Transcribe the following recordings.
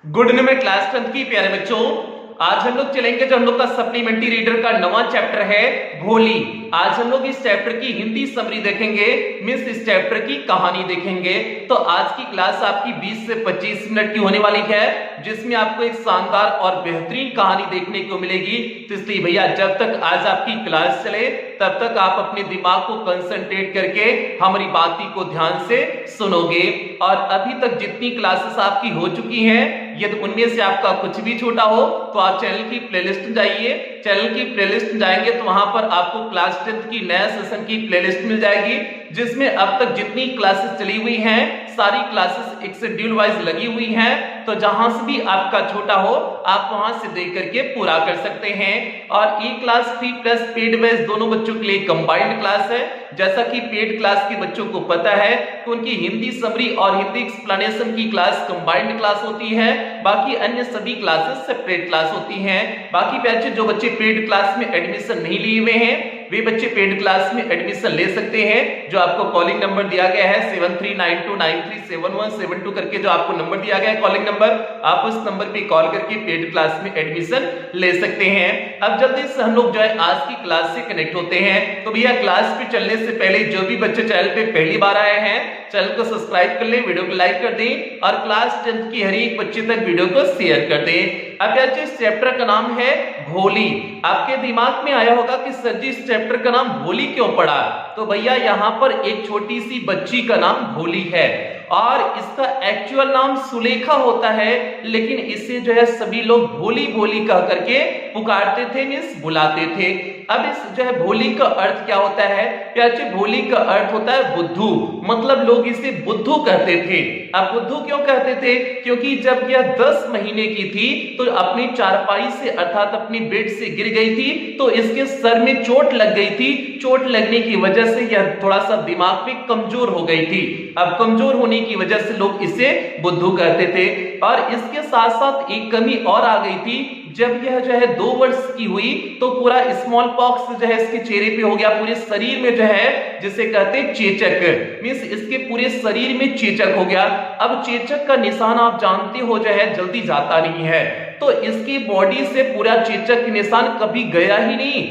Good new में class 10 की प्यारे बच्चों, आज हम लोग चलेंगे जो हम लोग का सप्लीमेंट्री रीडर का नवा चैप्टर है भोली। आज हम लोग इस चैप्टर की हिंदी समरी देखेंगे, मींस इस चैप्टर की कहानी देखेंगे। तो आज की क्लास आपकी 20 से 25 मिनट की होने वाली है, जिसमें आपको एक शानदार और बेहतरीन कहानी देखने को मिलेगी। तो इसलिए भैया जब तक आज आपकी क्लास चले तब तक आप अपने दिमाग को कंसंट्रेट करके हमारी बातों को ध्यान से सुनोगे। और अभी तक जितनी क्लासेस आपकी हो चुकी हैं, यदि उनमें से आपका कुछ भी छूटा हो तो आप चैनल की प्लेलिस्ट में जाइए। चैनल की प्लेलिस्ट में जाएंगे तो वहां पर आपको क्लास 10 की नया सेशन की प्लेलिस्ट मिल जाएगी, जिसमें अब तक जितनी क्लासेस चली हुई हैं सारी क्लासेस एक शेड्यूल वाइज लगी हुई हैं। तो जहां से भी आपका छोटा हो आप वहां से देख करके पूरा कर सकते हैं। और ये class free plus paid batch दोनों बच्चों के लिए कंबाइंड क्लास है। जैसा कि पेड क्लास के बच्चों को पता है कि उनकी हिंदी समरी और हिंदी एक्सप्लेनेशन की क्लास कंबाइंड क्लास होती है, बाकी अन्य सभी क्लासेस सेपरेट क्लास होती हैं। बाकी बैच जो बच्चे पेड क्लास में एडमिशन नहीं लिए हुए हैं वे बच्चे पेड क्लास में एडमिशन ले सकते हैं। जो आपको कॉलिंग नंबर दिया गया है 7392937172 करके जो आपको नंबर दिया गया है कॉलिंग नंबर, आप उस नंबर पे कॉल करके पेड क्लास में एडमिशन ले सकते हैं। अब जल्दी से हम लोग जो है आज की क्लास से कनेक्ट होते हैं। तो भैया क्लास पे चलने से पहले जो भी बच्चे चैनल पे पहली बार आए हैं चैनल को सब्सक्राइब कर लें, वीडियो को लाइक कर दें और क्लास 10 की हर एक बच्चे तक वीडियो को शेयर कर दें। अब इस चैप्टर का नाम है भोली। आपके दिमाग में आया होगा कि सर जी इस चैप्टर का नाम भोली क्यों पड़ा? तो भैया यहाँ पर एक छोटी सी बच्ची का नाम भोली है और इसका एक्चुअल नाम सुलेखा होता है, लेकिन इसे जो है सभी लोग भोली भोली कह करके पुकारते थे, मींस बुलाते थे। अब इस जो है भोली का अर्थ क्या होता है? प्याचे भोली का अर्थ होता है बुद्धू, मतलब लोग इसे बुद्धू कहते थे। अब बुद्धू क्यों कहते थे? क्योंकि जब यह 10 महीने की थी तो अपनी चारपाई से अर्थात अपनी बेड से गिर गई थी, तो इसके सर में चोट लग गई थी। चोट लगने की वजह से यह थोड़ा सा दिमाग में कमजोर हो गई थी। अब कमजोर होने की वजह से लोग इसे बुद्धू कहते थे। और इसके साथ साथ एक कमी और आ गई थी, जब यह जो है 2 वर्ष की हुई तो पूरा स्मॉल पॉक्स जो है इसके चेहरे पे हो गया, पूरे शरीर में जो है जिसे कहते हैं चेचक, मींस इसके पूरे शरीर में चेचक हो गया। अब चेचक का निशान आप जानते हो जो है जल्दी जाता नहीं है, तो इसकी बॉडी से पूरा चेचक का निशान कभी गया ही नहीं,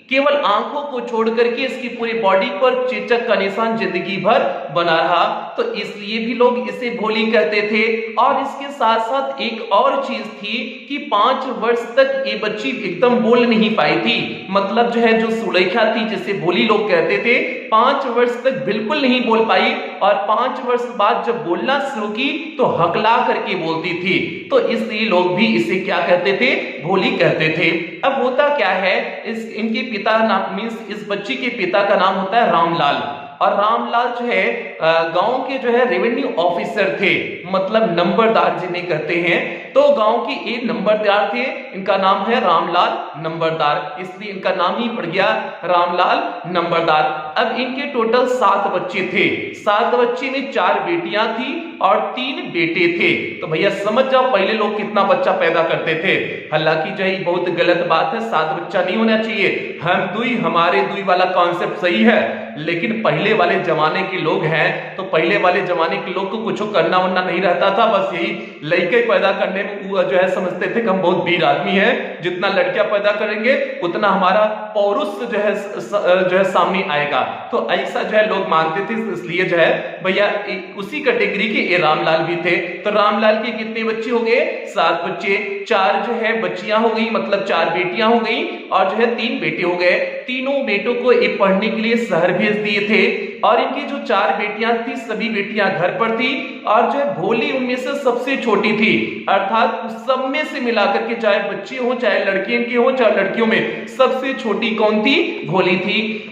केवल आंखों को छोड़ करके इसकी पूरी बॉडी पर चेचक का निशान जिंदगी भर बना रहा। तो इसलिए भी लोग इसे भोली कहते थे। और इसके साथ साथ एक और चीज थी कि 5 वर्ष तक ये बच्ची एकदम बोल नहीं पाई थी, मतलब जो है जो सुलेखा थी जिसे भोली लोग कहते थे, 5 वर्ष तक बिल्कुल नहीं बोल पाई। और 5 वर्ष बाद जब बोलना शुरू की तो हकला करके बोलती थी, तो इसलिए लोग भी इसे क्या कहते थे? भोली कहते थे। अब होता क्या है, इनके पिता नाम मींस इस बच्ची के पिता का नाम होता है रामलाल। और रामलाल जो है गांव के जो है रेवेन्यू ऑफिसर थे, मतलब नंबरदार जिन्हें कहते हैं। तो गांव के एक नंबरदार थे, इनका नाम है रामलाल नंबरदार, इसलिए इनका नाम ही पड़ गया रामलाल नंबरदार। अब इनके टोटल 7 बच्चे थे। 7 बच्चे में 4 बेटियां थी और 3 बेटे थे। तो भैया समझ जाओ पहले लोग कितना बच्चा पैदा करते थे। हालांकि जो है बहुत गलत बात है, 7 बच्चा नहीं होना चाहिए। हम दुई हमारे दुई वाला कॉन्सेप्ट सही है, लेकिन पहले वाले जमाने के लोग हैं तो पहले वाले जमाने के लोग को कुछ करना वरना नहीं रहता था, बस यही लड़के पैदा करने में वो जो है समझते थे कि हम बहुत वीर आदमी हैं, जितना लड़कियां पैदा करेंगे उतना हमारा पौरुष जो है सामने आएगा। तो ऐसा जो है लोग मानते थे, इसलिए जो है भैया उसी कैटेगरी के ये रामलाल भी थे। तो रामलाल के कितने बच्चे हो गए? 7 बच्चे। 4 जो है बच्चियां हो गई, मतलब 4 बेटियां हो गई और जो है 3 बेटे हो गए। तीनों बेटों को ये पढ़ने के लिए शहर भेज दिए थे। और इनकी जो 4 बेटियां थी सभी बेटियां घर पर थी और जो है भोली उनमें से सबसे छोटी थी, अर्थात सब में से मिलाकर के चाहे बच्चे हो चाहे लड़कियों के हो चाहे लड़कियों में सबसे छोटी कौन थी? भोली थी।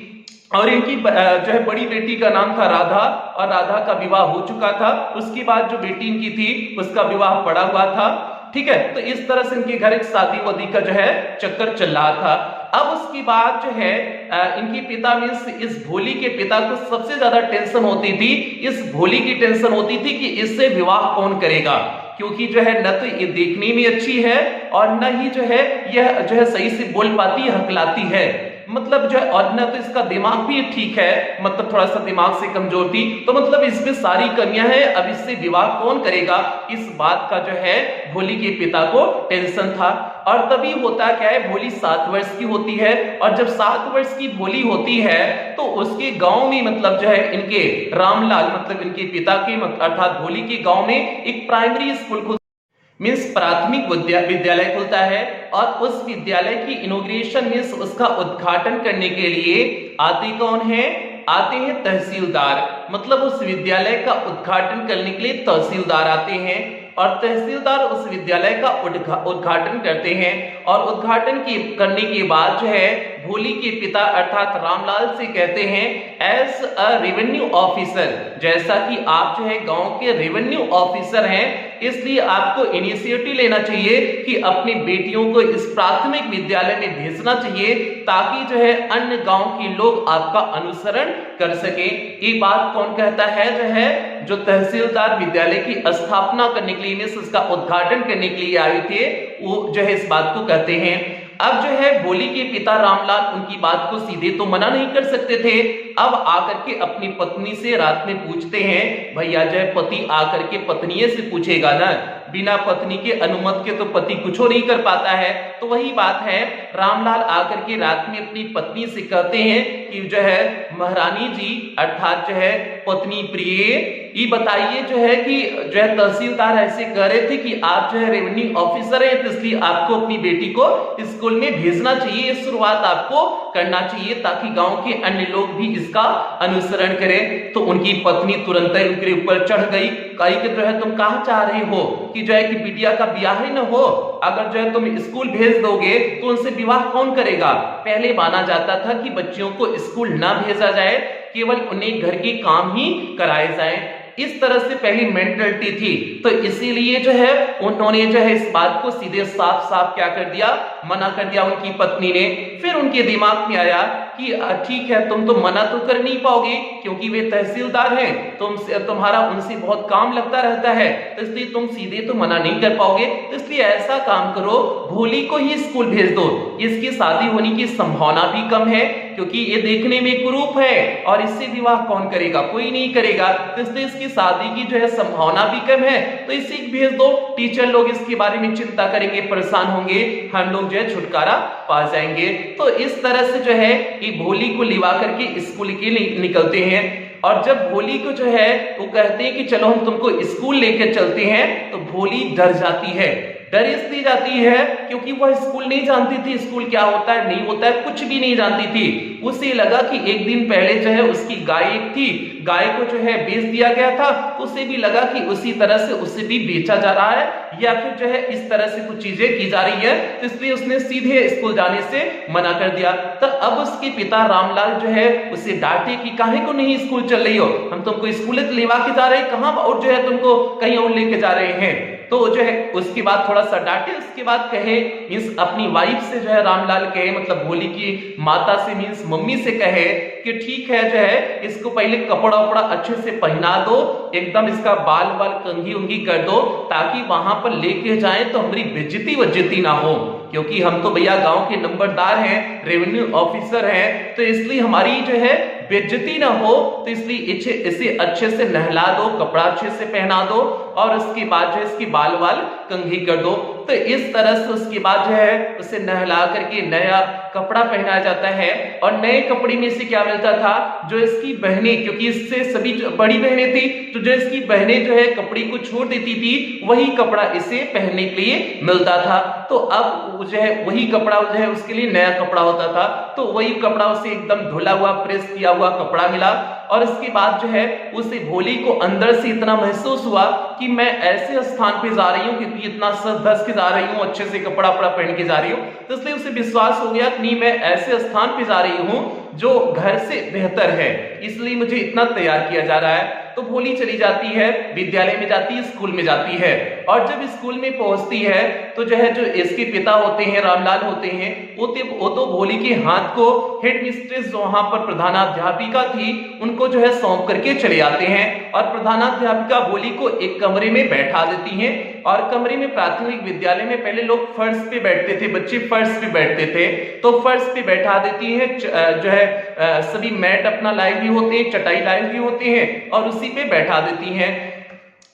और इनकी जो है बड़ी बेटी का नाम था राधा और राधा का विवाह हो चुका था। उसके बाद जो बेटी इनकी थी उसका विवाह पड़ा हुआ था। ठीक है, तो इस तरह से इनके घर एक शादी वादी का जो है चक्कर चल रहा था। अब उसकी बात जो है इनके पिता में इस भोली के पिता को सबसे ज्यादा टेंशन होती थी, इस भोली की टेंशन होती थी कि इससे विवाह कौन करेगा, क्योंकि जो है न तो ये देखने में अच्छी है और न ही जो है यह जो है सही से बोल पाती है, हकलाती है। मतलब जो है, और ना तो इसका दिमाग भी ठीक है, मतलब थोड़ा सा दिमाग से कमजोर थी, तो मतलब इसमें सारी कमियां हैं। अब इससे विवाह कौन करेगा, इस बात का जो है भोली के पिता को टेंशन था। और तभी होता क्या है, भोली 7 वर्ष की होती है, और जब 7 वर्ष की भोली होती है तो उसके गांव में मतलब जो है इनके रामलाल मतलब इनके पिता के अर्थात भोली के गांव में एक प्राइमरी स्कूल मीन्स प्राथमिक विद्यालय खुलता है। और उस विद्यालय की इनॉग्रेशन मीन्स उसका उद्घाटन करने के लिए आते कौन है, आते हैं तहसीलदार। मतलब उस विद्यालय का उद्घाटन करने के लिए तहसीलदार आते हैं, और तहसीलदार उस विद्यालय का उद्घाटन करते हैं। और उद्घाटन करने के बाद जो है भोली के पिता अर्थात रामलाल से कहते हैं, एज अ रेवेन्यू ऑफिसर, जैसा कि आप जो है गांव के रेवेन्यू ऑफिसर हैं, इसलिए आपको इनिशिएटिव लेना चाहिए कि अपनी बेटियों को इस प्राथमिक विद्यालय में भेजना चाहिए, ताकि जो है अन्य गांव के लोग आपका अनुसरण कर सके। ये बात कौन कहता है, जो तहसीलदार विद्यालय की स्थापना करने के लिए उसका उद्घाटन करने के लिए आए थे, वो जो है इस बात को कहते हैं। अब जो है भोली के पिता रामलाल उनकी बात को सीधे तो मना नहीं कर सकते थे। अब आकर के अपनी पत्नी से रात में पूछते हैं, भैया जो है पति आकर के पत्नी से पूछेगा ना, बिना पत्नी के अनुमति के तो पति कुछ नहीं कर पाता है। तो वही बात है, रामलाल आकर के रात में अपनी पत्नी से कहते हैं कि जो है महारानी जी अर्थात जो है पत्नी प्रिय, ये बताइए जो है कि जो है तहसीलदार ऐसे कह रहे थे कि आप जो है रेवेन्यू ऑफिसर हैं, तो इसलिए आपको अपनी बेटी को स्कूल में भेजना चाहिए, शुरुआत आपको करना चाहिए, ताकि गांव के अन्य लोग भी इसका अनुसरण करें। तो उनकी पत्नी तुरंत ही उनके ऊपर चढ़ गई, कही कि जो है तुम कहाँ चाह रही हो कि जो है कि बिटिया का ब्याह ही न हो, अगर जो है तुम स्कूल भेज दोगे तो उनसे विवाह कौन करेगा। पहले माना जाता था कि बच्चियों को स्कूल ना भेजा जाए, केवल उन्हें घर के काम ही कराए जाए, इस तरह से पहली मेंटलिटी थी। तो इसीलिए जो है उन्होंने जो है इस बात को सीधे साफ साफ क्या कर दिया, मना कर दिया उनकी पत्नी ने। फिर उनके दिमाग में आया कि ठीक है, तुम तो मना तो कर नहीं पाओगे क्योंकि वे तहसीलदार हैं, तुम्हारा उनसे बहुत काम लगता रहता है, तो इसलिए तुम सीधे तो मना नहीं कर पाओगे। तो इसलिए ऐसा काम करो, भोली को ही स्कूल भेज दो, इसकी शादी होने की संभावना भी कम है, क्योंकि ये देखने में कुरूप है और इससे विवाह कौन करेगा, कोई नहीं करेगा, तो इसलिए इसकी शादी की जो है संभावना भी कम है, तो इसे भेज दो। टीचर लोग इसके बारे में चिंता करेंगे, परेशान होंगे, हम लोग जो है छुटकारा पा जाएंगे। तो इस तरह से जो है ये भोली को लिवा करके स्कूल के लिए निकलते हैं। और जब भोली को जो है वो कहते हैं कि चलो हम तुमको स्कूल लेकर चलते हैं, तो भोली डर जाती है। डर इसलिए जाती है क्योंकि वह स्कूल नहीं जानती थी, स्कूल क्या होता है नहीं होता है कुछ भी नहीं जानती थी। उसे लगा कि एक दिन पहले जो है उसकी गाय एक थी, गाय को जो है बेच दिया गया था, उसे भी लगा कि उसी तरह से उसे भी बेचा जा रहा है या फिर जो है इस तरह से कुछ चीजें की जा रही है, तो इसलिए उसने सीधे स्कूल जाने से मना कर दिया। तो अब उसके पिता रामलाल जो है उसे डांटे कि काहे को नहीं स्कूल चल रही हो, हम तुमको स्कूल लेवा के जा रहे हैं कहां, और जो है तुमको कहीं और लेके जा रहे हैं। तो जो है उसके बाद थोड़ा सा डांटे, उसके बाद कहे मीन्स अपनी वाइफ से जो है रामलाल कहे, मतलब भोली की माता से मीन्स मम्मी से कहे कि ठीक है जो है इसको पहले कपड़ा वपड़ा अच्छे से पहना दो, एकदम इसका बाल बाल कंघी उंगी कर दो, ताकि वहां पर लेके जाए तो हमारी बेइज्जती वज्जती ना हो, क्योंकि हम तो भैया गांव के नंबरदार हैं, रेवेन्यू ऑफिसर हैं, तो इसलिए हमारी जो है बेइज्जती ना हो, तो इसलिए इसे अच्छे से नहला दो, कपड़ा अच्छे से पहना दो, और उसके बाद जो है इसकी बाल वाल कंघी कर दो। तो इस तरह से उसके बाद जो है उसे नहला करके नया कपड़ा पहनाया जाता है। और नए कपड़े में से क्या मिलता था, जो इसकी बहनें, क्योंकि इससे सभी बड़ी बहनें थी, तो जो इसकी बहनें जो है कपड़े को छोड़ देती थी, वही कपड़ा इसे पहनने के लिए मिलता था। तो अब जो है वही कपड़ा जो है उसके लिए नया कपड़ा होता था, तो वही कपड़ा उसे एकदम धुला हुआ प्रेस किया हुआ कपड़ा मिला। और इसके बाद जो है उसे भोली को अंदर से इतना महसूस हुआ कि मैं ऐसे स्थान पे जा रही हूँ, क्योंकि इतना सज धस के जा रही हूँ, अच्छे से कपड़ा वपड़ा पहन के जा रही हूँ, तो इसलिए उसे विश्वास हो गया कि नहीं मैं ऐसे स्थान पे जा रही हूँ जो घर से बेहतर है, इसलिए मुझे इतना तैयार किया जा रहा है। तो भोली चली जाती है, विद्यालय में जाती है, स्कूल में जाती है। और जब स्कूल में पहुंचती है तो जो इसके पिता होते हैं, रामलाल होते हैं, वो तो भोली के हाथ को हेडमिस्ट्रेस जो वहां पर प्रधानाध्यापिका थी उनको सौंप करके चले आते हैं और प्रधानाध्यापिका भोली को एक कमरे में बैठा देती हैं। और कमरे में प्राथमिक विद्यालय में पहले लोग फर्श पे बैठते थे, बच्चे फर्श पे बैठते थे, तो फर्श पे बैठा देती है, सभी मैट अपना लाए हुए होते हैं, चटाई लाए हुए होते हैं और उसी पे बैठा देती हैं।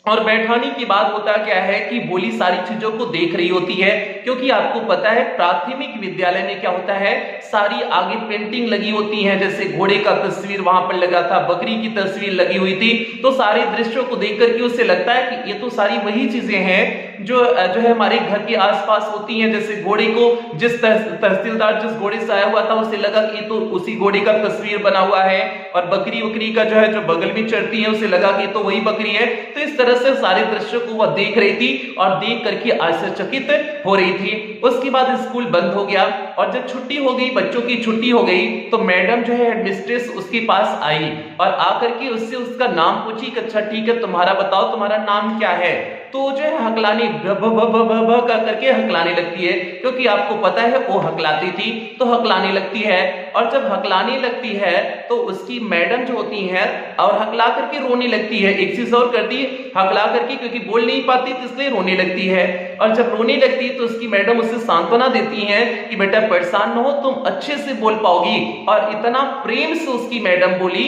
और बैठाने के बाद होता क्या है कि भोली सारी चीजों को देख रही होती है, क्योंकि आपको पता है प्राथमिक विद्यालय में क्या होता है, सारी आगे पेंटिंग लगी होती है, जैसे घोड़े का तस्वीर वहां पर लगा था, बकरी की तस्वीर लगी हुई थी, तो सारे दृश्यों को देख करके उससे लगता है कि ये तो सारी वही चीजें हैं जो है हमारे घर के आसपास होती हैं। जैसे घोड़े को जिस तहसीलदार जिस घोड़े से आया हुआ था उसे लगा कि तो उसी घोड़े का तस्वीर बना हुआ है, और बकरी उकरी का जो बगल में चढ़ती है उसे लगा कि तो वही बकरी है। तो इस तरह से सारे दृश्यों को वह देख रही थी और देख करके आश्चर्यचकित हो रही थी। उसके बाद स्कूल बंद हो गया और जब छुट्टी हो गई, बच्चों की छुट्टी हो गई, तो मैडम हेडमिस्ट्रेस उसके पास आई और आकर के उससे उसका नाम पूछी कि अच्छा ठीक है तुम्हारा बताओ, तुम्हारा नाम क्या है। तो हकलाने करके हकलाने लगती है, क्योंकि आपको पता है वो हकलाती थी तो हकलाने लगती है। और जब हकलाने लगती है तो उसकी मैडम जो होती है और हकला करके रोने लगती है। एक चीज और करती है, हकला करके, क्योंकि बोल नहीं पाती तो इसलिए रोने लगती है। और जब रोने लगती है तो उसकी मैडम उसे सांत्वना देती है कि बेटा परेशान न हो, तुम अच्छे से बोल पाओगी। और इतना प्रेम से उसकी मैडम बोली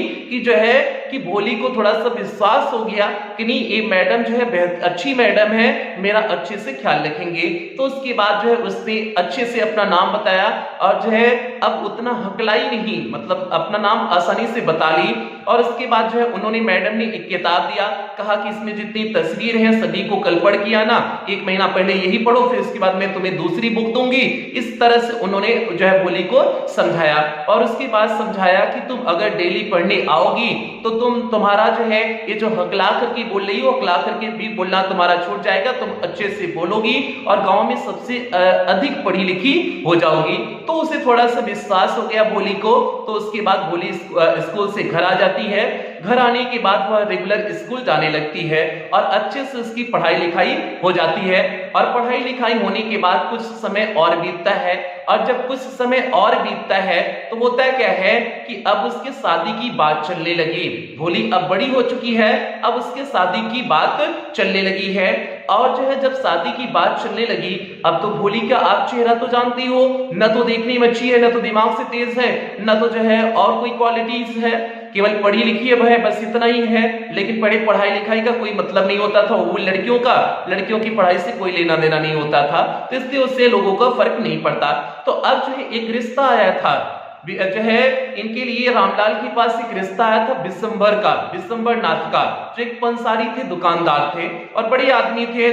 कि भोली को थोड़ा सा विश्वास हो गया कि नहीं ये मैडम बहुत अच्छी मैडम है, मेरा अच्छे से ख्याल रखेंगे। तो उसके बाद उसने अच्छे से अपना नाम बताया और अब उतना हकलाई नहीं, मतलब अपना नाम आसानी से बता ली। और उसके बाद उन्होंने मैडम ने एक किताब दिया, कहा कि इसमें जितनी तस्वीर हैं सभी को कल पढ़ के आना, 1 महीना पहले यही पढ़ो, फिर उसके बाद मैं तुम्हें दूसरी बुक दूंगी। इस तरह से उन्होंने भोली को समझाया और उसके बाद समझाया कि तुम अगर डेली पढ़ने आओगी तो तुम्हारा ये जो हकला करके बोल रही हो, हकला करके भी बोलना तुम्हारा छूट जाएगा, तुम अच्छे से बोलोगी और गांव में सबसे अधिक पढ़ी लिखी हो जाओगी। तो उसे थोड़ा सा विश्वास हो गया भोली को। तो उसके बाद भोली स्कूल से घर आ जाती है। घर आने के बाद वह रेगुलर स्कूल जाने लगती है और अच्छे से उसकी पढ़ाई लिखाई हो जाती है। और पढ़ाई लिखाई होने के बाद कुछ समय और बीतता है, और जब कुछ समय और बीतता है तो होता क्या है कि अब उसके शादी की बात चलने लगी। भोली अब बड़ी हो चुकी है, अब उसके शादी की बात चलने लगी है। और जब शादी की बात चलने लगी, अब तो भोली का आप चेहरा तो जानती हो, न तो देखने में अच्छी है, न तो दिमाग से तेज है, न तो और कोई क्वालिटीज है, केवल पढ़ी लिखी है बस इतना ही है। लेकिन पढ़ाई लिखाई का कोई मतलब नहीं होता था, वो लड़कियों की पढ़ाई से कोई लेना देना नहीं होता था, तो इसलिए उससे लोगों का फर्क नहीं पड़ता। तो अब एक रिश्ता आया था, इनके लिए रामलाल के पास एक रिश्ता आया था बिशंबर नाथ का, जो एक पंसारी थे, दुकानदार थे और बड़े आदमी थे।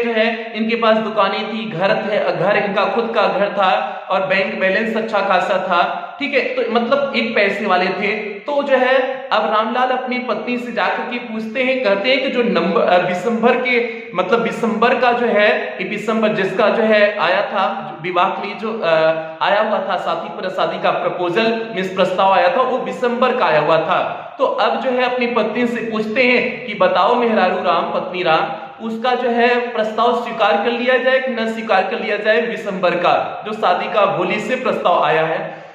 इनके पास दुकानें थी, घर इनका खुद का घर था और बैंक बैलेंस अच्छा खासा था, ठीक है। तो मतलब एक पैसे वाले थे। तो अब रामलाल अपनी पत्नी से जाकर के पूछते हैं, कहते हैं कि जो दिसंबर का दिसंबर जिसका आया था विवाह के लिए, जो आया हुआ था शादी का प्रपोजल मिस प्रस्ताव आया था, वो दिसंबर का आया हुआ था। तो अब अपनी पत्नी से पूछते हैं कि बताओ मेहरारू राम, पत्नी राम, उसका प्रस्ताव स्वीकार कर लिया जाए कि न स्वीकार कर लिया जाए, दिसंबर का जो शादी का भोली से प्रस्ताव आया है।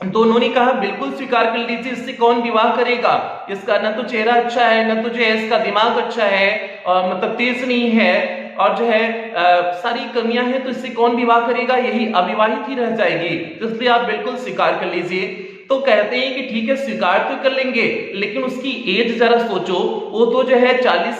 दोनों ने कहा बिल्कुल स्वीकार कर लीजिए, इससे कौन विवाह करेगा, इसका न तो चेहरा अच्छा है, न तो इसका दिमाग अच्छा है, और मतलब तेज नहीं है, और सारी कमियां हैं, तो इससे कौन विवाह करेगा, यही अविवाहित ही रह जाएगी, तो इसलिए आप बिल्कुल स्वीकार कर लीजिए। तो कहते हैं कि ठीक है स्वीकार तो कर लेंगे, लेकिन उसकी एज जरा सोचो, वो तो 45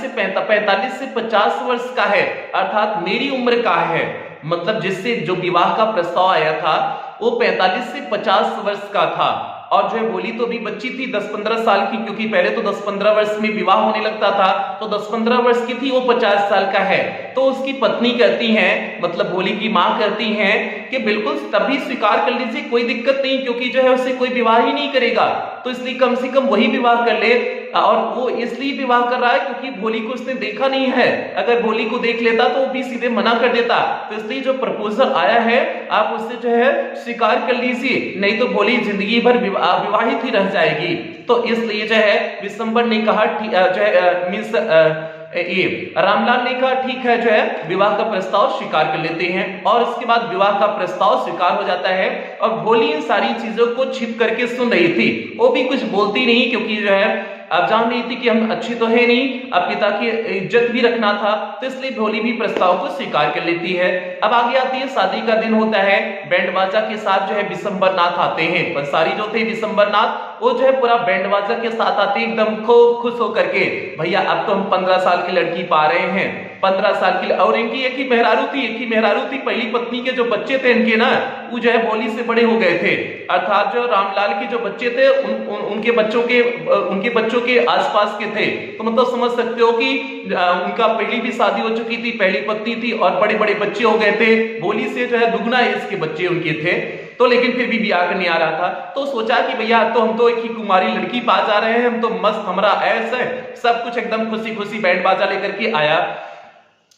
से 50 वर्ष का है, अर्थात मेरी उम्र का है। मतलब जिससे जो विवाह का प्रस्ताव आया था वो 45 से 50 वर्ष का था, और भोली तो भी बच्ची थी 10-15 साल की, क्योंकि पहले तो 10-15 वर्ष में विवाह होने लगता था, तो 10-15 वर्ष की थी, वो 50 साल का है। तो उसकी पत्नी कहती हैं, मतलब भोली की मां कहती हैं कि बिल्कुल तभी स्वीकार कर लीजिए, कोई दिक्कत नहीं, क्योंकि उसे कोई विवाह ही नहीं करेगा, तो इसलिए कम से कम वही विवाह कर ले। और वो इसलिए विवाह कर रहा है क्योंकि भोली को उसने देखा नहीं है, अगर भोली को देख लेता तो वो भी सीधे मना कर देता, तो इसलिए जो प्रपोजल आया है आप उससे स्वीकार कर लीजिए, नहीं तो भोली जिंदगी भर विवाहित ही रह जाएगी। तो इसलिए दिसंबर ने कहा ये रामलाल ने कहा ठीक है, जो है विवाह का प्रस्ताव स्वीकार कर लेते हैं। और उसके बाद विवाह का प्रस्ताव स्वीकार हो जाता है और भोली इन सारी चीजों को छिप करके सुन रही थी। वो भी कुछ बोलती नहीं, क्योंकि जो है अब जान रही थी कि हम अच्छी तो है नहीं, अब पिता की इज्जत भी रखना था, तो इसलिए भोली भी प्रस्ताव को स्वीकार कर लेती है। अब आगे आती है, शादी का दिन होता है, बैंड बाजा के साथ जो है विशंबरनाथ आते हैं। पंसारी जो थे विशंबरनाथ, वो जो है पूरा बैंड बाजा के साथ आते हैं, एकदम खूब खुश होकर के, भैया अब तो हम 15 साल की लड़की पा रहे हैं, 15 साल की। और इनकी एक ही मेहरारू थी, पहली पत्नी के जो बच्चे थे इनके ना, वो जो है भोली से बड़े हो गए थे। अर्थात जो रामलाल के जो बच्चे थे उनके बच्चों के आसपास के थे। तो मतलब समझ सकते हो कि उनका पहली भी शादी हो चुकी थी, पहली पत्नी थी और बड़े बड़े बच्चे हो गए थे। भोली से जो है दुगना एज के बच्चे उनके थे। तो लेकिन फिर भी ब्याह करने आ रहा था, तो सोचा कि भैया तो हम तो एक ही कुमारी लड़की पा जा रहे हैं, हम तो मस्त, हमारा ऐसा है, सब कुछ एकदम खुशी खुशी बैंड बाजा लेकर के आया।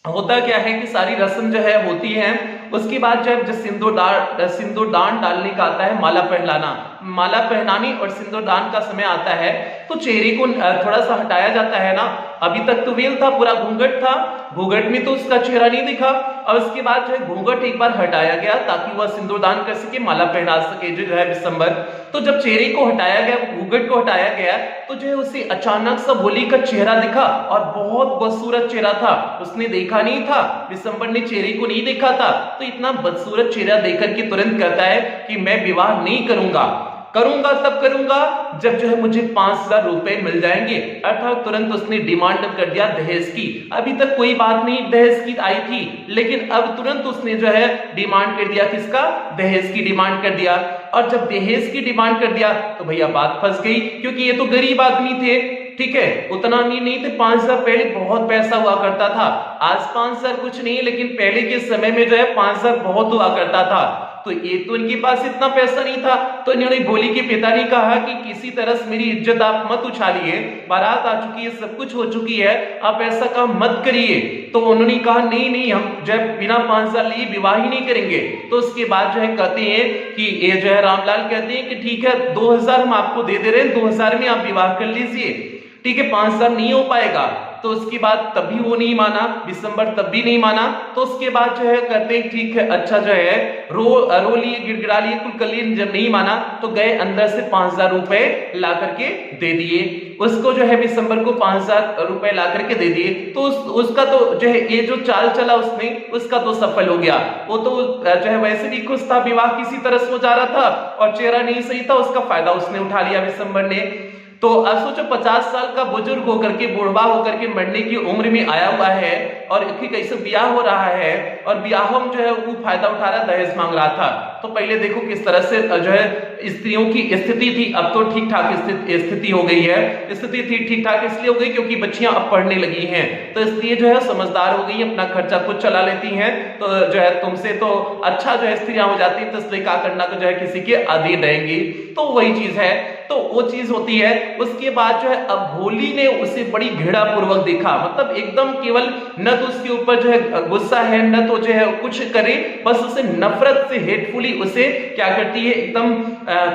होता क्या है कि सारी रस्म जो है होती है, उसके बाद जब सिंदूर दान डालने का आता है, माला पहनाने और सिंदूर दान का समय आता है, तो चेहरे को थोड़ा सा हटाया जाता है ना। अभी तक तो वेल था, पूरा घूंघट था, घूंघट में तो उसका चेहरा नहीं दिखा, और उसके बाद जो है घूंघट एक बार हटाया गया ताकि वह सिंदूर दान कर सके, माला पहना सके जो है विशंबर। तो जब चेहरे को हटाया गया, घूंघट को हटाया गया, तो जो है उसे अचानक सा भोली का चेहरा दिखा और बहुत बदसूरत चेहरा था। उसने देखा नहीं था, विशंबर ने चेहरे को नहीं देखा था, तो इतना बदसूरत चेहरा देखकर के तुरंत कहता है कि मैं विवाह नहीं करूंगा तब करूंगा जब जो है मुझे 5000 रुपए मिल जाएंगे। अर्थात तुरंत उसने डिमांड कर दिया दहेज की। अभी तक कोई बात नहीं दहेज की आई थी, लेकिन अब तुरंत उसने जो है डिमांड कर दिया, किसका? दहेज की डिमांड कर दिया। और जब दहेज की डिमांड कर दिया तो भैया बात फंस गई, क्योंकि ये तो गरीब आदमी थे, ठीक है, उतना नहीं थे। 5000 पहले बहुत पैसा हुआ करता था, आज 5000 कुछ नहीं, लेकिन पहले के समय में जो है 5000 बहुत हुआ करता था। तो ये तो इनके पास इतना पैसा नहीं था, तो इन्होंने भोली के पिता ने कहा कि किसी तरह से मेरी इज्जत आप मत उछालिए, बारात आ चुकी है, सब कुछ हो चुकी है, आप ऐसा काम मत करिए। तो उन्होंने कहा नहीं, हम जब बिना 5000 लिए विवाह ही नहीं करेंगे। तो उसके बाद जो है कहते हैं कि ये जो है रामलाल कहते हैं कि ठीक है 2000 हम आपको दे रहे हैं, 2000 में आप विवाह कर लीजिए, ठीक है, 5000 नहीं हो पाएगा। तो उसके बाद तभी वो नहीं माना, विशंबर तब भी नहीं माना। तो उसके बाद जो है कहते हैं ठीक है, अच्छा जो है रो लिए, गिड़गिड़ा लिए, कुल कर लिए। जब नहीं माना तो गए अंदर से 5000 रुपए ला करके दे दिए उसको, जो है विशंबर को 5000 रुपए ला करके दे दिए। तो उसका तो जो है ये जो चाल चला उसने, उसका तो सफल हो गया। वो तो जो है वैसे भी खुश था, विवाह किसी तरह से हो जा रहा था और चेहरा नहीं सही था, उसका फायदा उसने उठा लिया विशंबर ने। तो अब सोचो 50 साल का बुजुर्ग होकर के, बुढ़वा होकर के, मरने की उम्र में आया हुआ है और कैसे ब्याह हो रहा है, और ब्याह में जो है वो फायदा उठा रहा, दहेज मांग रहा था। तो पहले देखो किस तरह से जो है स्त्रियों की स्थिति थी, अब तो ठीक ठाक स्थिति हो गई है। स्थिति थी ठीक ठाक इसलिए हो गई क्योंकि बच्चियां अब पढ़ने लगी हैं, तो इसलिए जो है समझदार हो गई, अपना खर्चा खुद चला लेती हैं। तो जो है तुमसे तो अच्छा जो है स्त्रियां हो जाती, तो इसलिए क्या करना जो है किसी के अधीन रहेंगी। तो वही चीज है, तो वो चीज होती है। उसके बाद जो है अब भोली ने उसे बड़ी घृणा पूर्वक देखा, मतलब एकदम केवल न तो उसके ऊपर जो है गुस्सा है, न तो जो है कुछ करे, बस उसे नफरत से, हेटफुली उसे क्या करती है, एकदम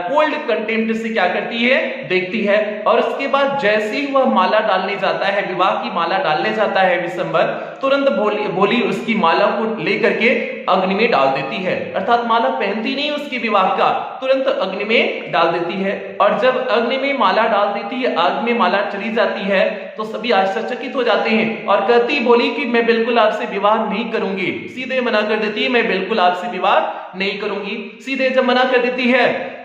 कोल्ड कंटेम्प्ट से क्या करती है, देखती है। और उसके बाद जैसे ही वह माला डालने जाता है, विवाह की माला डालने जाता है विशंबर, तुरंत भोली उसकी माला को लेकर के अग्नि में डाल देती है। अर्थात माला पहनती नहीं उसके विवाह का, तुरंत अग्नि में डाल देती है। और जब अग्नि में माला डाल देती है, आग में माला चली जाती है, तो सभी आश्चर्यचकित हो जाते हैं और कहती बोली कि मैं बिल्कुल आपसे विवाह नहीं करूंगी। सीधे मना कर देती है, मैं बिल्कुल आपसे विवाह नहीं करूंगी। सीधे जब मना कर देती है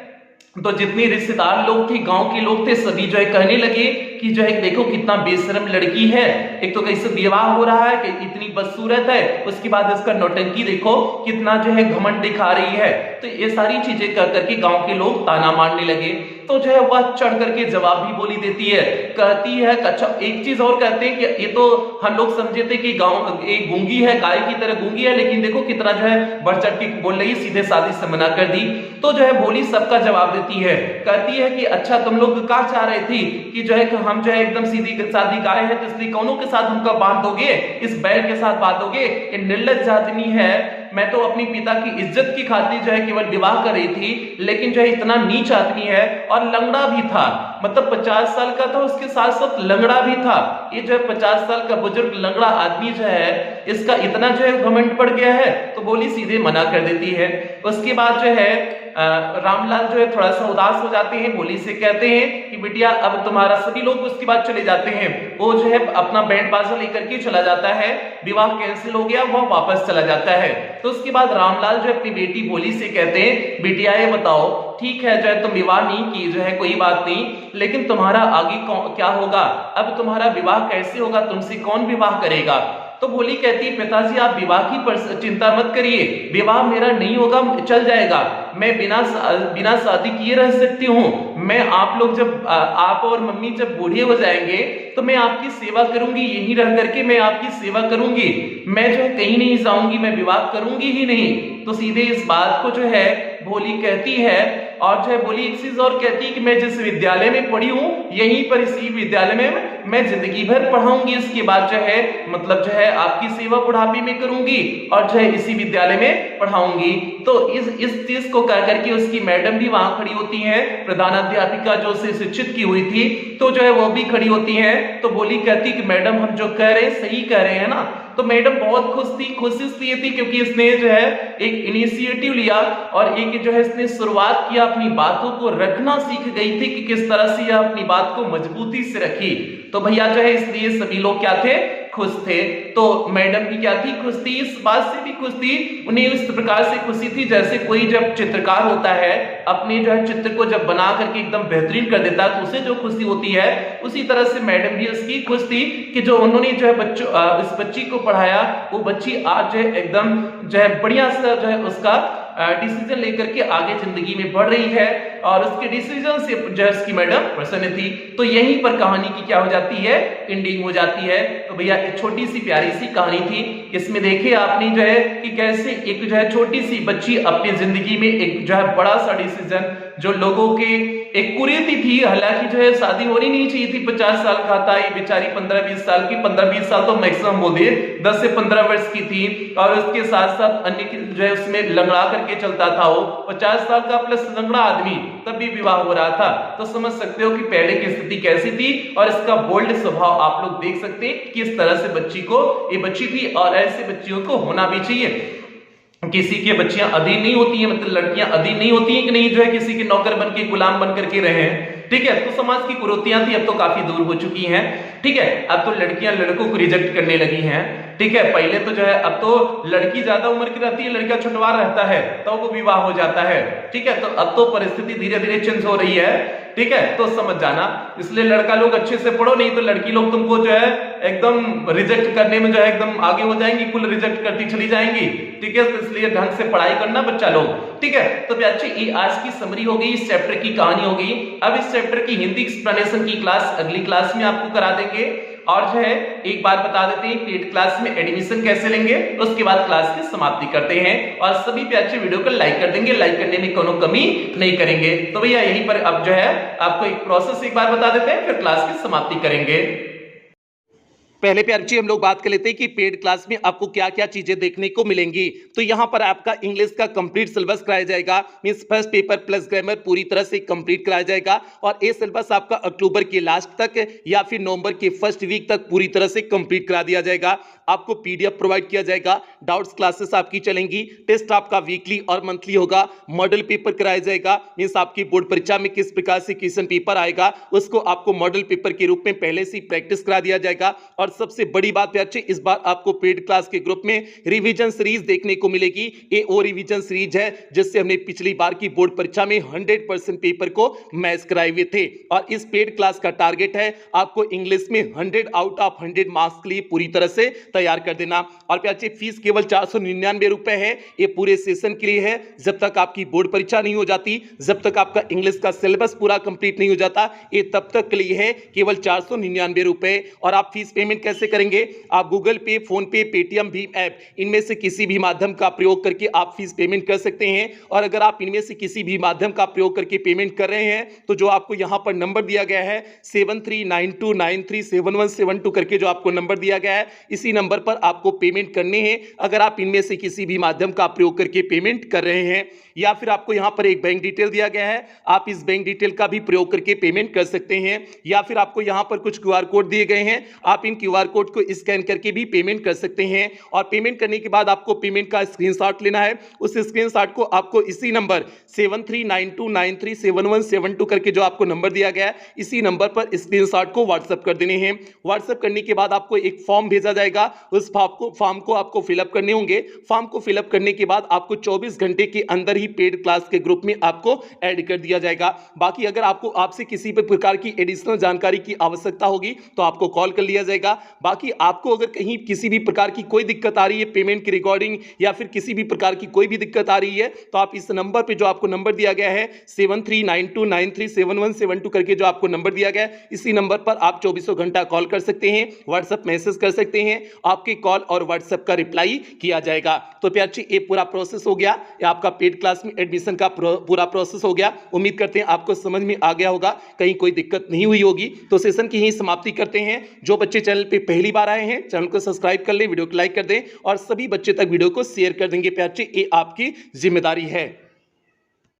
तो जितने रिश्तेदार लोग थे, गांव के लोग थे, सभी जो है कहने लगे कि जो है देखो कितना बेशरम लड़की है, एक तो कैसे विवाह हो रहा है कि इतनी बदसूरत है, उसके बाद इसका नौटंकी देखो कितना जो है घमंड दिखा रही है। तो ये सारी चीजें कर करके गांव के लोग ताना मारने लगे। तो जो है वह चढ़ करके जवाब भी बोली देती है, कहती है अच्छा, एक चीज और कहते हैं कि ये तो हम लोग समझे थे कि गांव एक गूंगी है, गाय की तरह गूंगी है, लेकिन देखो कितना जो है बढ़ चढ़ के बोल रही, सीधे सादी से मना कर दी। तो जो है भोली सबका जवाब देती है, कहती है कि अच्छा तुम लोग क्या चाह रहे थी कि जो है कि हम जो है एकदम सीधी सादी गाय है, तो इसलिए कौनों के साथ हमका बांध दोगे, इस बैल के साथ बांध दोगे, ये निर्लज्ज आदमी है, मैं तो अपनी पिता की इज्जत की खातिर जो है केवल विवाह कर रही थी, लेकिन जो है इतना नीच आदमी है और लंगड़ा भी था, मतलब 50 साल का था, उसके साथ साथ लंगड़ा भी था। ये जो है 50 साल का बुजुर्ग लंगड़ा आदमी जो है इसका इतना जो है घमंड पड़ गया है, तो बोली सीधे मना कर देती है। उसके बाद जो है रामलाल जो है थोड़ा सा उदास हो जाते हैं, बोली से कहते हैं कि बिटिया अब तुम्हारा, सभी लोग उसके बाद चले जाते हैं। वो जो है अपना बैंड बाजा लेकर के चला जाता है, विवाह कैंसिल हो गया, वो वापस चला जाता है। तो उसके बाद रामलाल जो अपनी बेटी बोली से कहते हैं, बिटिया ये बताओ, ठीक है जो है तुम विवाह नहीं की जो है कोई बात नहीं, लेकिन तुम्हारा आगे क्या होगा, अब तुम्हारा विवाह कैसे होगा, तुमसे कौन विवाह करेगा। तो बोली कहती, पिताजी आप विवाह की चिंता मत करिए, विवाह मेरा नहीं होगा, चल जाएगा, मैं बिना शादी किए रह सकती हूँ। मैं आप लोग जब आप और मम्मी जब बूढ़े हो जाएंगे तो मैं आपकी सेवा करूंगी, यहीं रह करके मैं आपकी सेवा करूंगी, मैं जो है कहीं नहीं जाऊंगी, मैं विवाह करूंगी ही नहीं। तो सीधे इस बात को जो है भोली कहती है, और जो है बोली एक चीज और कहती है कि मैं जिस विद्यालय में पढ़ी हूं यहीं पर इसी विद्यालय में मैं जिंदगी भर पढ़ाऊंगी, इसके बाद जो है मतलब जो है आपकी सेवा बुढ़ापे में करूंगी और जो है इसी विद्यालय में पढ़ाऊंगी। तो इस चीज को कह करके उसकी मैडम भी वहां खड़ी होती है, प्रधानाध्यापिका जो उसे शिक्षित की हुई थी, तो जो है वो भी खड़ी होती है। तो बोली कहती कि मैडम हम जो कह रहे हैं सही कह रहे हैं ना। तो मैडम बहुत खुश थी, खुशी इसलिए थी क्योंकि इसने जो है एक इनिशिएटिव लिया और एक जो है इसने शुरुआत किया, अपनी बातों को रखना सीख गई थी कि किस तरह से यह अपनी बात को मजबूती से रखी। तो भैया जो है इसलिए सभी लोग क्या थे, खुश थे। तो मैडम भी क्या थी, खुश थी, इस बात से भी खुश थी, उन्हें इस प्रकार से खुशी थी जैसे कोई जब चित्रकार होता है अपने जो है चित्र को जब बना करके एकदम बेहतरीन कर देता है तो उसे जो खुशी होती है, उसी तरह से मैडम भी उसकी खुश थी कि जो उन्होंने जो है इस बच्ची को पढ़ाया, वो बच्ची आज जो है एकदम जो है बढ़िया सा जो है उसका डिसीजन लेकर के आगे जिंदगी में बढ़ रही है और उसके डिसीजन से जो है उसकी मैडम प्रसन्न थी। तो यहीं पर कहानी की क्या हो जाती है, एंडिंग हो जाती है। तो भैया एक छोटी सी प्यारी सी कहानी थी, इसमें देखिए आपने जो है कि कैसे एक जो है छोटी सी बच्ची अपनी जिंदगी में एक जो है बड़ा सा डिसीजन, जो लोगों के एक कुरीति थी, हालांकि जो है शादी होनी नहीं चाहिए थी, 50 साल का था ये बेचारी, 15-20 साल की, 15-20 साल तो मैक्सिमम बोल दिए, 10 से 15 वर्ष की थी और उसके साथ साथ अन्य जो है उसमें लंगड़ा करके चलता था, वो 50 साल का प्लस लंगड़ा आदमी, तब भी विवाह हो रहा था। तो समझ सकते हो कि पहले की स्थिति कैसी थी और इसका बोल्ड स्वभाव आप लोग देख सकते हैं किस तरह से बच्ची को ये बच्ची थी और ऐसे बच्चियों को होना भी चाहिए। किसी की बच्चियां अधीन नहीं होती हैं, मतलब लड़कियां अधीन नहीं होती हैं कि नहीं जो है किसी के नौकर बन के गुलाम बन करके रहे, ठीक है। तो समाज की कुरीतियां थी, अब तो काफी दूर हो चुकी हैं, ठीक है। अब तो लड़कियां लड़कों को रिजेक्ट करने लगी हैं, ठीक है। पहले तो जो है अब तो लड़की ज्यादा उम्र की रहती है, लड़का छुटवा रहता है तो वो विवाह हो जाता है, ठीक है। तो अब तो परिस्थिति धीरे धीरे चेंज हो रही है, ठीक है, तो समझ जाना। इसलिए लड़का लोग अच्छे से पढ़ो, नहीं तो लड़की लोग तुमको जो है एकदम रिजेक्ट करने में जो है एकदम आगे हो जाएंगी, कुल रिजेक्ट करती चली जाएंगी, ठीक है। तो इसलिए ढंग से पढ़ाई करना बच्चा लोग, ठीक है। तो बच्चे ये आज की समरी हो गई, इस चैप्टर की कहानी हो गई। अब इस चैप्टर की हिंदी एक्सप्लेनेशन की क्लास अगली क्लास में आपको करा देंगे। और जो है एक बात बता देते हैं, पेड क्लास में एडमिशन कैसे लेंगे, उसके बाद क्लास की समाप्ति करते हैं और सभी प्यारे वीडियो को लाइक कर देंगे, लाइक करने में कोनो कमी नहीं करेंगे। तो भैया यहीं पर अब जो है आपको एक प्रोसेस एक बार बता देते हैं, फिर क्लास की समाप्ति करेंगे। पहले प्यारे बच्चे हम लोग बात कर लेते हैं कि पेड क्लास में आपको क्या क्या चीजें देखने को मिलेंगी। तो यहाँ पर आपका इंग्लिश का कंप्लीट सिलेबस कराया जाएगा, means first paper plus grammar पूरी तरह से कंप्लीट कराया जाएगा और ये सिलेबस आपका अक्टूबर के लास्ट तक या फिर नवंबर के फर्स्ट वीक तक पूरी तरह से कंप्लीट करा दिया जाएगा। आपको पीडीएफ प्रोवाइड किया जाएगा, डाउट्स क्लासेस आपकी चलेंगी, टेस्ट आपका वीकली और मंथली होगा, मॉडल पेपर कराया जाएगा, मींस आपकी बोर्ड परीक्षा में किस प्रकार से क्वेश्चन पेपर आएगा उसको आपको मॉडल पेपर के रूप में पहले से प्रैक्टिस करा दिया जाएगा। और सबसे बड़ी बात बच्चे, इस बार आपको पेड क्लास के ग्रुप में रिवीजन सीरीज देखने को मिलेगी। ये वो रिवीजन सीरीज है जिससे हमने पिछली बार की बोर्ड परीक्षा में 100% पेपर को मैच कराए हुए थे और इस पेड क्लास का टारगेट है आपको इंग्लिश में 100 आउट ऑफ 100 मार्क्स के लिए पूरी तरह से तैयार कर देना। और प्यारे फीस केवल 499 रुपए है, ये पूरे सेशन के लिए है। जब तक आपकी बोर्ड परीक्षा नहीं हो जाती, जब तक आपका इंग्लिश का सिलेबस पूरा कंप्लीट नहीं हो जाता, ये तब तक के लिए है, केवल 499 रुपए। और आप फीस पेमेंट पेमेंट कैसे करेंगे? आप गूगल पे, फोन पे, पेटीएम, भीम ऐप इनमें से किसी भी माध्यम का प्रयोग करके आप फीस पेमेंट कर सकते हैं। और अगर आप इनमें से किसी भी माध्यम का प्रयोग करके पेमेंट कर रहे हैं तो जो आपको यहां पर नंबर दिया गया है 7392937117 करके जो आपको नंबर दिया गया है, इसी नंबर पर आपको पेमेंट करने हैं अगर आप इनमें से किसी भी माध्यम का प्रयोग करके पेमेंट कर रहे हैं। या फिर आपको यहां पर एक बैंक डिटेल दिया गया है, आप इस बैंक डिटेल का भी प्रयोग करके पेमेंट कर सकते हैं। या फिर आपको यहां पर कुछ क्यूआर कोड दिए गए हैं, आप इन क्यूआर कोड को स्कैन करके भी पेमेंट कर सकते हैं। और पेमेंट करने के बाद आपको पेमेंट का स्क्रीनशॉट लेना है। उस स्क्रीनशॉट को आपको इसी नंबर 7392937117 करके जो आपको नंबर दिया गया है, इसी नंबर पर स्क्रीनशॉट को व्हाट्सएप कर देने हैं। व्हाट्सएप करने के बाद आपको एक फॉर्म भेजा जाएगा, उस फॉर्म को आपको फिलअप करने होंगे। फॉर्म को फिलअप करने के बाद आपको 24 घंटे के अंदर ही पेड क्लास के ग्रुप में आपको ऐड कर दिया जाएगा। बाकी अगर आपसे किसी भी प्रकार की एडिशनल जानकारी की आवश्यकता होगी तो आपको कॉल कर लिया जाएगा। बाकी आपको अगर कहीं किसी भी प्रकार की कोई दिक्कत आ रही है पेमेंट की रिकॉर्डिंग या फिर किसी भी प्रकार की कोई भी दिक्कत आ रही है तो आप इस नंबर पे जो आपको नंबर दिया गया है 7392937117 करके जो आपको नंबर दिया गया है, इसी नंबर पर आप 24 घंटा कॉल कर सकते हैं, व्हाट्सएप मैसेज कर सकते हैं, आपके कॉल और व्हाट्सएप का रिप्लाई किया जाएगा। तो प्यार ये पूरा प्रोसेस हो गया, ये आपका पेड क्लास में एडमिशन का पूरा प्रोसेस हो गया। उम्मीद करते हैं आपको समझ में आ गया होगा, कहीं कोई दिक्कत नहीं हुई होगी। तो सेशन की यही समाप्ति करते हैं। जो बच्चे चैनल पे पहली बार आए हैं चैनल को सब्सक्राइब कर ले, वीडियो को लाइक कर दें और सभी बच्चे तक वीडियो को शेयर कर देंगे। प्यार ये आपकी जिम्मेदारी है।